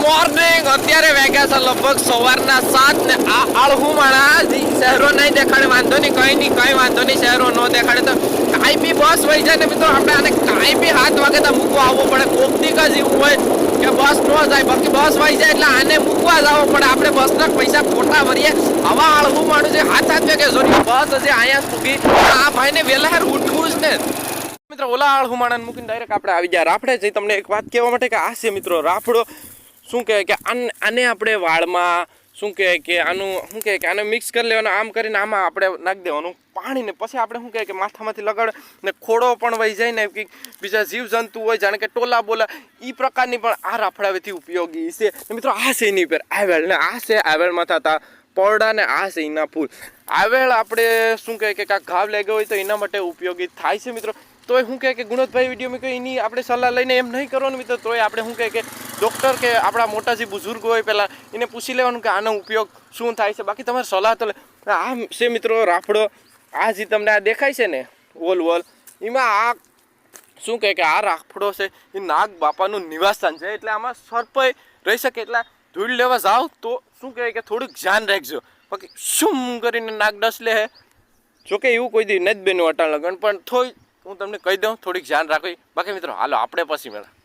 morning અત્યારે વાગ્યા છે લગભગ સવારના 7 ને આ આળહું માણા શહેરો નહીં દેખાડે વાંધો નહીં કઈ વાંધો નહીં શહેરો ન દેખાડે તો કાંઈ બી બસ વહી જાય ને મિત્રો આપણે આને કાંઈ બી 7 વાગે તો મૂકવા આવવો પડે કોકની કા જેવું હોય કે બસ ન જાય બાકી બસ વહી જાય એટલે આને મૂકવા જ આવવો પડે આપણે બસના પૈસા ખોટા ભરીએ આવા આળહું માણું છે 7 વાગે જોરી બસ હજી અહીંયા પૂગી આ ભાઈને વહેલા ઉઠવું જ ને મિત્રો ઓલા આળહુમાણાને મૂકીને ડાયરેક્ટ આપણે આવી ગયા રાફડે જઈ તમને એક વાત કહેવા માટે કે આ છે મિત્રો રાફડો શું કહેવાય કે આને આપણે વાળમાં શું કહેવાય કે આનું શું કહેવાય કે આને મિક્સ કરી લેવાનું આમ કરીને આમાં આપણે નાખી દેવાનું પાણીને પછી આપણે શું કહેવાય કે માથામાંથી લગાડે ને ખોડો પણ વહી જાય ને કે બીજા જીવજંતુ હોય જાણે કે ટોલા બોલા એ પ્રકારની પણ આ રાફડાવેથી ઉપયોગી છે મિત્રો આ છે એની પર આવેલ ને આ છે આવેલમાં થતા પોરડા ને આ છે એના ફૂલ આવેલ આપણે શું કહે કે કાંઈક ઘાવ લાગ્યો હોય તો એના માટે ઉપયોગી થાય છે મિત્રો તોય શું કહે કે ગુણોદભાઈ વિડીયોમાં કોઈ એની આપણે સલાહ લઈને એમ નહીં કરવાનું મિત્રો તોય આપણે શું કહે કે ડૉક્ટર કે આપણા મોટા જે બુઝુર્ગ હોય પહેલાં એને પૂછી લેવાનું કે આનો ઉપયોગ શું થાય છે બાકી તમારે સલાહ તો આ છે મિત્રો રાફડો આ જે તમને આ દેખાય છે ને વોલ એમાં આ શું કહે કે આ રાફડો છે એ નાગ બાપાનું નિવાસસ્થાન છે એટલે આમાં સર્પય રહી શકે એટલે ધૂળ લેવા જાઓ તો શું કહે કે થોડુંક ધ્યાન રાખજો બાકી શું કરીને નાગ ડસ લે હે જોકે એવું કોઈ દી નથી બેનું અટાણ લગન પણ થોડી હું તમને કહી દઉં થોડીક ધ્યાન રાખવી બાકી મિત્રો હાલો આપણે પછી મેળા